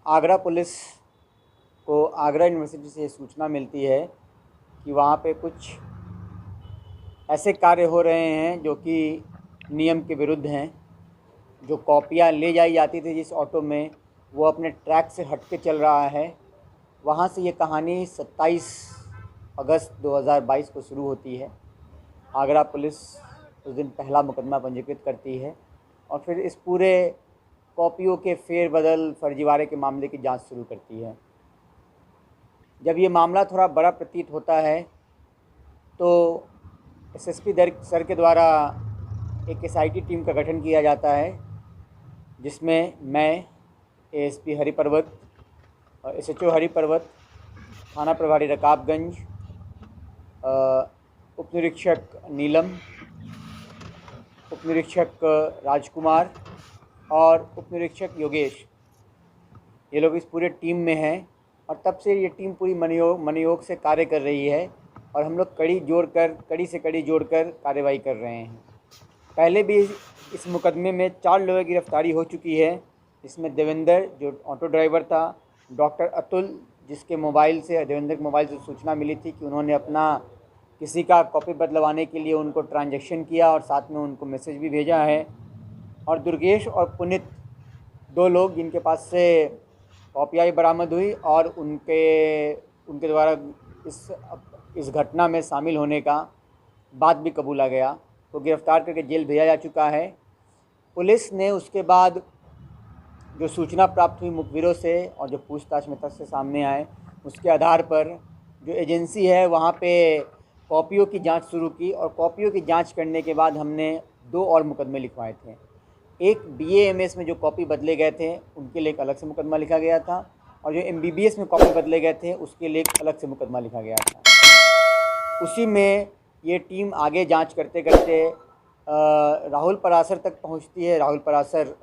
Agra police को Agra university से सूचना मिलती है कि वहाँ पे कुछ ऐसे कार्य हो रहे हैं जो कि नियम के विरुद्ध हैं। जो कॉपियाँ ले जाई जाती थी जिस ऑटो में, वो अपने ट्रैक से हट के चल रहा है। वहाँ से ये कहानी 27 अगस्त 2022 को शुरू होती है। आगरा पुलिस उस दिन पहला मुकदमा पंजीकृत करती है और फिर इस पूरे कॉपियों के फेरबदल फर्जीवाड़े के मामले की जांच शुरू करती है। जब ये मामला थोड़ा बड़ा प्रतीत होता है तो एसएसपी सर के द्वारा एक एसआईटी टीम का गठन किया जाता है, जिसमें मैं, एएसपी हरिपर्वत और एसएचओ हरिपर्वत, थाना प्रभारी रकाबगंज, उप निरीक्षक नीलम, उप निरीक्षक राजकुमार और उप निरीक्षक योगेश, ये लोग इस पूरे टीम में हैं। और तब से ये टीम पूरी मनोयोग से कार्य कर रही है और हम लोग कड़ी से कड़ी जोड़कर कार्रवाई कर रहे हैं। पहले भी इस मुकदमे में 4 लोगों की गिरफ्तारी हो चुकी है। इसमें देवेंद्र जो ऑटो ड्राइवर था, डॉक्टर अतुल जिसके मोबाइल से, देवेंद्र के मोबाइल से सूचना मिली थी कि उन्होंने अपना किसी का कॉपी बदलवाने के लिए उनको ट्रांजैक्शन किया और साथ में उनको मैसेज भी भेजा है, और दुर्गेश और पुनित 2 लोग जिनके पास से कॉपियाँ बरामद हुई और उनके द्वारा इस घटना में शामिल होने का बात भी कबूला गया, तो गिरफ़्तार करके जेल भेजा जा चुका है। पुलिस ने उसके बाद जो सूचना प्राप्त हुई मुखबिरों से और जो पूछताछ में तथ्य सामने आए, उसके आधार पर जो एजेंसी है वहाँ पे कॉपियों की जांच शुरू की और कॉपियों की जांच करने के बाद हमने 2 और मुकदमे लिखवाए थे। एक BA-MS में जो कॉपी बदले गए थे उनके लिए एक अलग से मुकदमा लिखा गया था, और जो MBBS में कॉपी बदले गए थे उसके लिए एक अलग से मुकदमा लिखा गया था। उसी में ये टीम आगे जांच करते करते राहुल परासर तक पहुंचती है। राहुल परासर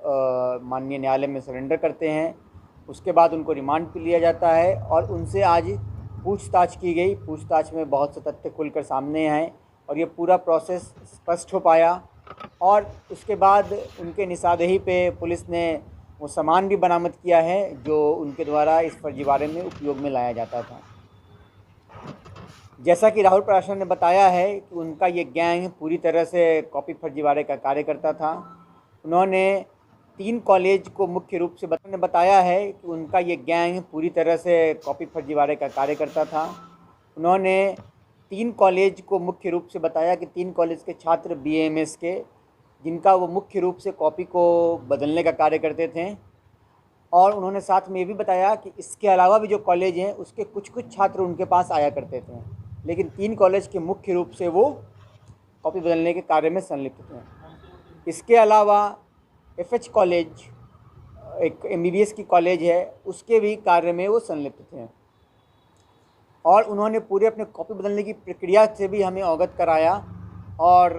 माननीय न्यायालय में सरेंडर करते हैं। उसके बाद उनको रिमांड पे लिया जाता है और उनसे आज पूछताछ की गई। पूछताछ में बहुत से तथ्य खुलकर सामने आए और ये पूरा प्रोसेस स्पष्ट हो पाया, और उसके बाद उनके निशानदेही पे पुलिस ने वो सामान भी बरामद किया है जो उनके द्वारा इस फर्जीवाड़े में उपयोग में लाया जाता था। जैसा कि राहुल पराशर ने बताया है कि उनका ये गैंग पूरी तरह से कॉपी फर्जीवाड़े का कार्य करता था। उन्होंने 3 कॉलेज को मुख्य रूप से बताया है कि उनका ये गैंग पूरी तरह से कॉपी फर्जीवाड़े का कार्य करता था। उन्होंने 3 कॉलेज को मुख्य रूप से बताया कि 3 कॉलेज के छात्र BA-MS के, जिनका वो मुख्य रूप से कॉपी को बदलने का कार्य करते थे। और उन्होंने साथ में ये भी बताया कि इसके अलावा भी जो कॉलेज हैं उसके कुछ छात्र उनके पास आया करते थे, लेकिन 3 कॉलेज के मुख्य रूप से वो कॉपी बदलने के कार्य में संलिप्त थे। इसके अलावा FH कॉलेज, एक MBBS की कॉलेज है, उसके भी कार्य में वो संलिप्त थे। और उन्होंने पूरे अपने कॉपी बदलने की प्रक्रिया से भी हमें अवगत कराया, और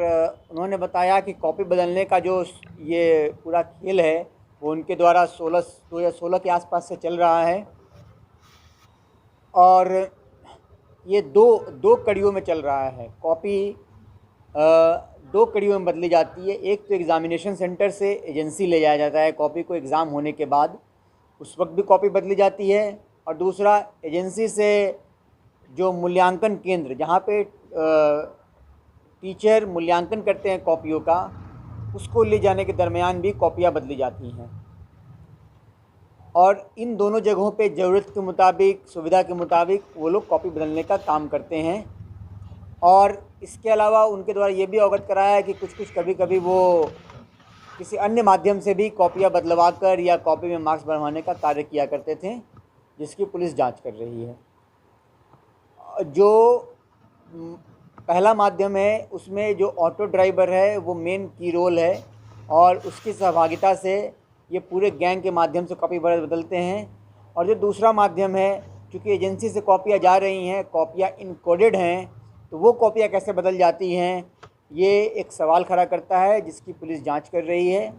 उन्होंने बताया कि कॉपी बदलने का जो ये पूरा खेल है वो उनके द्वारा 2016 के आसपास से चल रहा है, और ये दो कड़ियों में चल रहा है। कॉपी 2 कड़ियों में बदली जाती है। एक तो एग्ज़ामिनेशन सेंटर से एजेंसी ले जाया जाता है कॉपी को एग्ज़ाम होने के बाद, उस वक्त भी कॉपी बदली जाती है, और दूसरा एजेंसी से जो मूल्यांकन केंद्र जहाँ पे टीचर मूल्यांकन करते हैं कॉपियों का, उसको ले जाने के दरमियान भी कॉपियाँ बदली जाती हैं। और इन दोनों जगहों पे ज़रूरत के मुताबिक, सुविधा के मुताबिक वो लोग कॉपी बदलने का काम करते हैं। और इसके अलावा उनके द्वारा ये भी अवगत कराया है कि कुछ कभी वो किसी अन्य माध्यम से भी कॉपियाँ बदलवा कर या कॉपी में मार्क्स बढ़वाने का कार्य किया करते थे, जिसकी पुलिस जांच कर रही है। जो पहला माध्यम है उसमें जो ऑटो ड्राइवर है वो मेन की रोल है, और उसकी सहभागिता से ये पूरे गैंग के माध्यम से कॉपी बदलते हैं। और जो दूसरा माध्यम है, चूँकि एजेंसी से कॉपियाँ जा रही हैं, कॉपियाँ इनकोडेड हैं, तो वो कॉपियाँ कैसे बदल जाती हैं, ये एक सवाल खड़ा करता है, जिसकी पुलिस जांच कर रही है।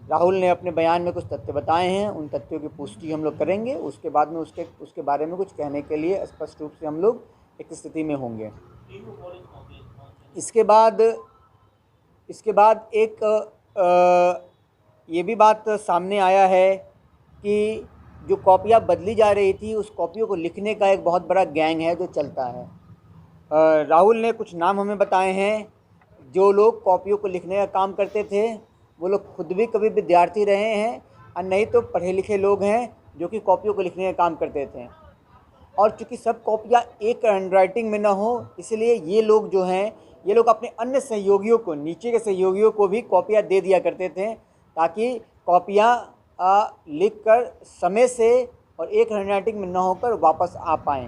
राहुल ने अपने बयान में कुछ तथ्य बताए हैं, उन तथ्यों की पुष्टि हम लोग करेंगे। उसके बाद में उसके बारे में कुछ कहने के लिए स्पष्ट रूप से हम लोग एक स्थिति में होंगे। इसके बाद एक ये भी बात सामने आया है कि जो कॉपियाँ बदली जा रही थी उस कॉपियों को लिखने का एक बहुत बड़ा गैंग है जो चलता है। राहुल ने कुछ नाम हमें बताए हैं जो लोग कॉपियों को लिखने का काम करते थे। वो लोग खुद भी कभी विद्यार्थी रहे हैं और नहीं तो पढ़े लिखे लोग हैं जो कि कॉपियों को लिखने का काम करते थे। और चूँकि सब कॉपियाँ एक हैंडराइटिंग में ना हो, इसलिए ये लोग जो हैं ये लोग अपने अन्य सहयोगियों को, नीचे के सहयोगियों को भी कॉपियाँ दे दिया करते थे ताकि कॉपियाँ लिख कर समय से और एक हैंडराइटिंग में ना होकर वापस आ पाएँ।